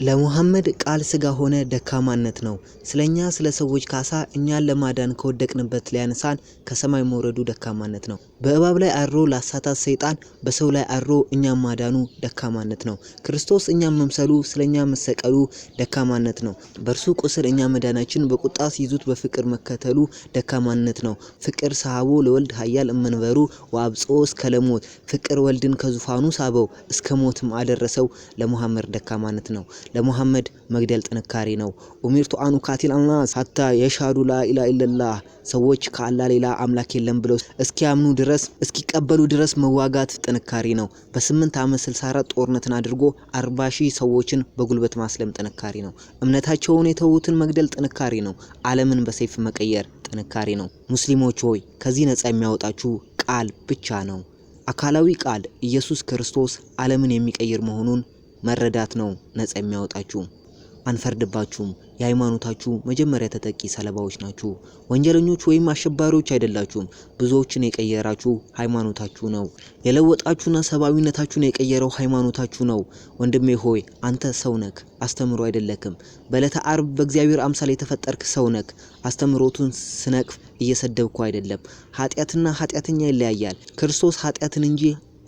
ለሙሐመድ ቃል ስጋ ሆነ ደካማነት ነው። ስለኛ ስለ ሰዎች ካሳ እኛን ለማዳን ከወደቅንበት ሊያነሳን ከሰማይ መውረዱ ደካማነት ነው። በእባብ ላይ አድሮ ላሳታት ሰይጣን በሰው ላይ አድሮ እኛን ማዳኑ ደካማነት ነው። ክርስቶስ እኛን መምሰሉ ስለኛ መሰቀሉ ደካማነት ነው። በእርሱ ቁስል እኛ መዳናችን በቁጣ ሲይዙት በፍቅር መከተሉ ደካማነት ነው። ፍቅር ሰሃቦ ለወልድ ኃያል እመንበሩ ወአብጽኦ እስከ ለሞት ፍቅር ወልድን ከዙፋኑ ሳበው እስከ ሞትም አደረሰው ለሙሐመድ ደካማነት ነው። ለሙሐመድ መግደል ጥንካሬ ነው። ኡሚርቱ አኑ ካቲል አናስ ሐታ የሻዱ ላ ኢላሃ ኢላላህ ሰዎች ከአላህ ሌላ አምላክ የለም ብለው እስኪያምኑ ድረስ እስኪቀበሉ ድረስ መዋጋት ጥንካሬ ነው። በ8 ዓመት 64 ጦርነትን አድርጎ 40,000 ሰዎችን በጉልበት ማስለም ጥንካሬ ነው። እምነታቸውን የተዉትን መግደል ጥንካሬ ነው። ዓለምን በሰይፍ መቀየር ጥንካሬ ነው። ሙስሊሞች ሆይ ከዚህ ነፃ የሚያወጣችሁ ቃል ብቻ ነው። አካላዊ ቃል ኢየሱስ ክርስቶስ ዓለምን የሚቀይር መሆኑን መረዳት ነው ነፃ የሚያወጣችሁ። አንፈርድባችሁም። የሃይማኖታችሁ መጀመሪያ ተጠቂ ሰለባዎች ናችሁ። ወንጀለኞች ወይም አሸባሪዎች አይደላችሁም። ብዙዎችን የቀየራችሁ ሃይማኖታችሁ ነው። የለወጣችሁና ሰባዊነታችሁን የቀየረው ሃይማኖታችሁ ነው። ወንድሜ ሆይ አንተ ሰው ነክ አስተምሮ አይደለክም። በዕለተ ዓርብ በእግዚአብሔር አምሳል የተፈጠርክ ሰው ነክ። አስተምሮቱን ስነቅፍ እየሰደብኩ አይደለም። ኃጢአትና ኃጢአተኛ ይለያያል። ክርስቶስ ኃጢአትን እንጂ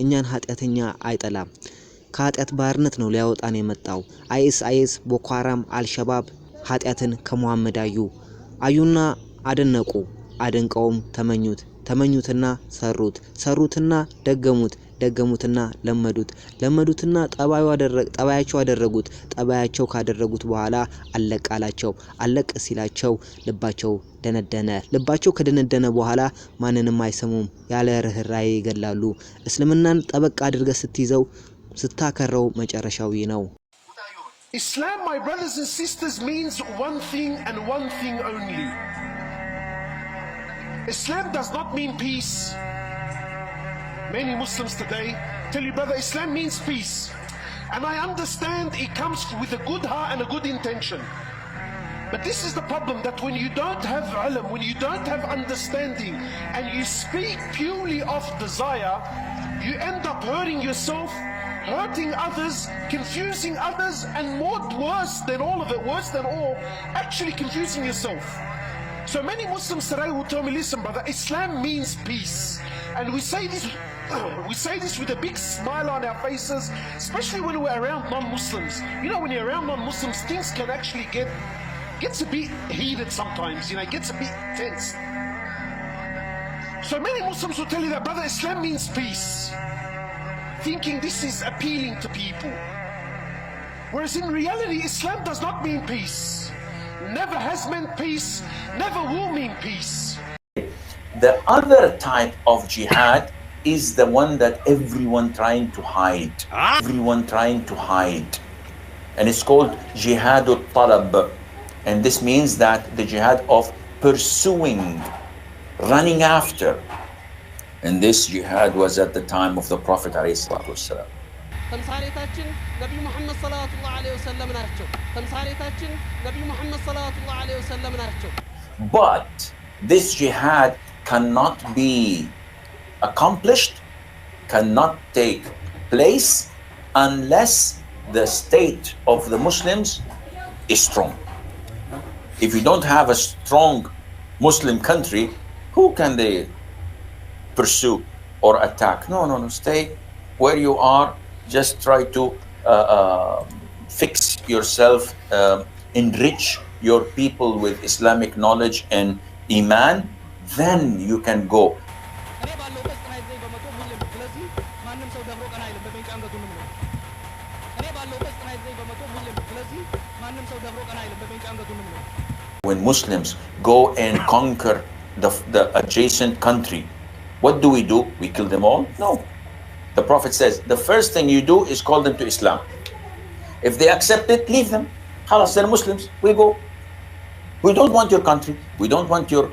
እኛን ኃጢአተኛ አይጠላም። ከኃጢአት ባርነት ነው ሊያወጣን የመጣው። አይኤስ ቦኮ ሃራም አልሸባብ ኃጢአትን ከሙሐመድ አዩና አደነቁ። አደንቀውም ተመኙትና ሰሩትና ደገሙትና ለመዱትና ጠባያቸው አደረጉት። ጠባያቸው ካደረጉት በኋላ አለቃላቸው። አለቅ ሲላቸው ልባቸው ደነደነ። ልባቸው ከደነደነ በኋላ ማንንም አይሰሙም። ያለ ርህራሄ ይገላሉ። እስልምናን ጠበቅ አድርገህ ስትይዘው ስታከረው መጨረሻው ነው። Islam, my brothers and sisters, means one thing and one thing only. Islam does not mean peace. Many Muslims today tell you, brother, Islam means peace. And I understand it comes with a good heart and a good intention. But this is the problem, that when you don't have ilm, when you don't have understanding, and you speak purely of desire, you end up hurting yourself, hurting others, confusing others, and worse than all, actually confusing yourself. So many Muslims today will tell me, listen brother, Islam means peace. And we say this with a big smile on our faces, especially when we're around non-Muslims. You know, when you're around non-Muslims, things can actually gets a bit heated sometimes, you know, it gets a bit tense. So many Muslims will tell you that, brother, Islam means peace, thinking this is appealing to people. Whereas in reality, Islam does not mean peace. Never has meant peace, never will mean peace. The other type of jihad is the one that everyone trying to hide. And it's called jihad al-talab. And this means that the jihad of pursuing, running after. And this jihad was at the time of the Prophet ﷺ. ተምሳሌታችን ነብዩ መሐመድ ሰለላሁ ዐለይሂ ወሰለም ናቸው። ተምሳሌታችን ነብዩ መሐመድ ሰለላሁ ዐለይሂ ወሰለም ናቸው። But this jihad cannot be accomplished, cannot take place unless the state of the Muslims is strong. If you don't have a strong Muslim country, who can they pursue or attack? No, stay where you are. Just try to fix yourself, enrich your people with Islamic knowledge and iman, then you can go. When Muslims go and conquer the adjacent country, what do? We kill them all? No. The Prophet says, the first thing you do is call them to Islam. If they accept it, leave them. Khalas, they're Muslims. We go. We don't want your country. We don't want your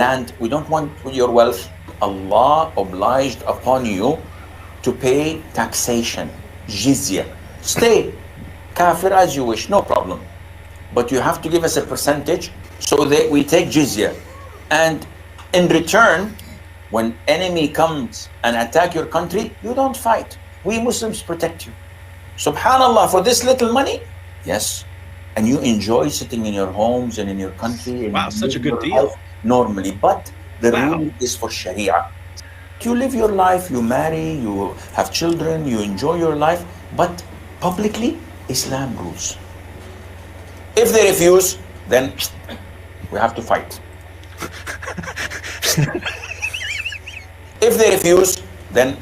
land. We don't want your wealth. Allah obliged upon you to pay taxation, jizya. Stay kafir as you wish, no problem. But you have to give us a percentage so that we take jizya. And in return, when enemy comes and attack your country, you don't fight. We Muslims protect you. Subhanallah, for this little money, Yes. And you enjoy sitting in your homes and in your country. And Wow, such a good deal. Normally. But the rule is for Sharia. You live your life, you marry, you have children, you enjoy your life, but publicly, Islam rules. If they refuse, then we have to fight. If they refuse, then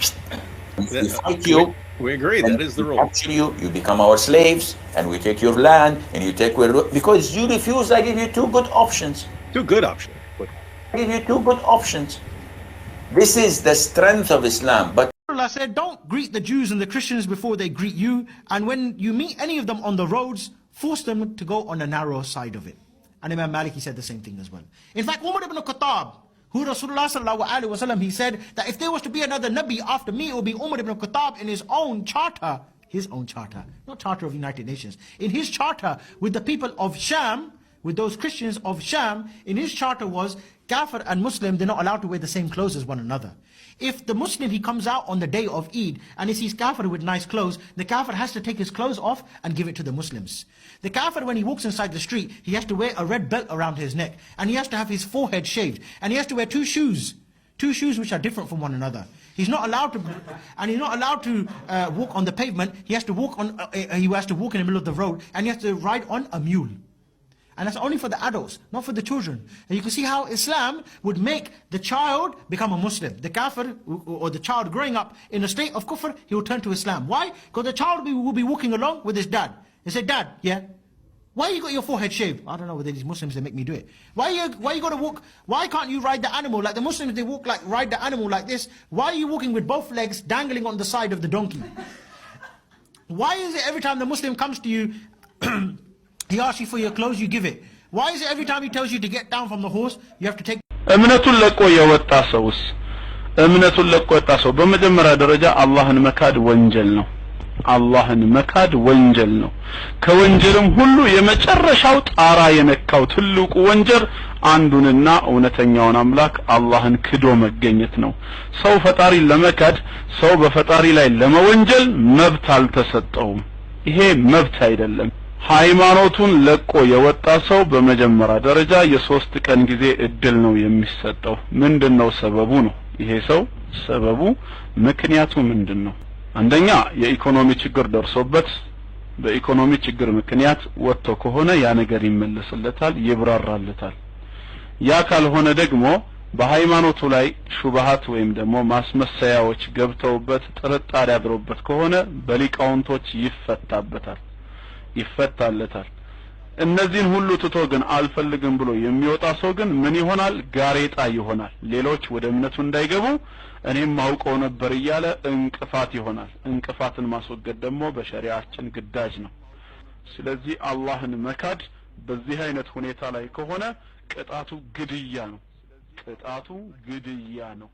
we fight you. We agree, that is the rule. Capture you, you become our slaves, and we take your land, and you take where, because you refuse, I give you two good options. Two good options. I give you two good options. This is the strength of Islam. But Allah said, don't greet the Jews and the Christians before they greet you. And when you meet any of them on the roads, force them to go on the narrow side of it. And Imam Maliki said the same thing as well. In fact, Umar ibn Khattab, who Rasulullah sallallahu alaihi wasallam, he said that if there was to be another Nabi after me, it would be Umar ibn Khattab in his own charter, not charter of United Nations, in his charter with the people of Sham, with those Christians of Sham, in his charter was Kafir and Muslim, they're not allowed to wear the same clothes as one another. If the Muslim, he comes out on the day of Eid and he sees Kafir with nice clothes, the Kafir has to take his clothes off and give it to the Muslims. The Kafir, when he walks inside the street, he has to wear a red belt around his neck, and he has to have his forehead shaved, and he has to wear two shoes which are different from one another. He's not allowed to, and he's not allowed to walk on the pavement. He has to walk in the middle of the road, and he has to ride on a mule. And that's only for the adults, not for the children. And you can see how Islam would make the child become a Muslim. The kafir, or the child growing up in a state of kufr, he will turn to Islam. Why? Because the child will be walking along with his dad. He said, Dad, yeah, why you got your forehead shaved? I don't know whether these Muslims, they make me do it. Why you got to walk? Why can't you ride the animal? Like the Muslims, they ride the animal like this. Why are you walking with both legs dangling on the side of the donkey? Why is it every time the Muslim comes to you, he asks you for your clothes, you give it? Why is it every time he tells you to get down from the horse, you have to take... እምነቱን ለቆ የወጣ ሰው በመጀመሪያ ደረጃ አላህን መካድ ወንጀል ነው። አላህን መካድ ወንጀል ነው። ከወንጀልም ሁሉ የመጨረሻው ጣራ የነካው ትልቁ ወንጀል አንዱንና እውነተኛውን አምላክ አላህን ክዶ መገኘት ነው። ሰው ፈጣሪን ለመካድ፣ ሰው በፈጣሪ ላይ ለመወንጀል መብት አልተሰጠውም። ይሄ መብት አይደለም። ሃይማኖቱን ለቆ የወጣ ሰው በመጀመሪያ ደረጃ የሶስት ቀን ጊዜ እድል ነው የሚሰጠው። ምንድነው ሰበቡ ነው? ይሄ ሰው ሰበቡ ምክንያቱ ምንድነው? አንደኛ የኢኮኖሚ ችግር ደርሶበት በኢኮኖሚ ችግር ምክንያት ወጥቶ ከሆነ ያ ነገር ይመለስለታል፣ ይብራራለታል። ያ ካልሆነ ደግሞ በሃይማኖቱ ላይ ሹብሃት ወይም ደግሞ ማስመሰያዎች ገብተውበት ጥርጣሬ አድሮበት ከሆነ በሊቃውንቶች ይፈታለታል። እነዚህን ሁሉ ትቶ ግን አልፈልግም ብሎ የሚወጣ ሰው ግን ምን ይሆናል? ጋሬጣ ይሆናል። ሌሎች ወደ እምነቱ እንዳይገቡ እኔም ማውቀው ነበር እያለ እንቅፋት ይሆናል። እንቅፋትን ማስወገድ ደግሞ በሸሪዓችን ግዳጅ ነው። ስለዚህ አላህን መካድ በዚህ አይነት ሁኔታ ላይ ከሆነ ቅጣቱ ግድያ ነው።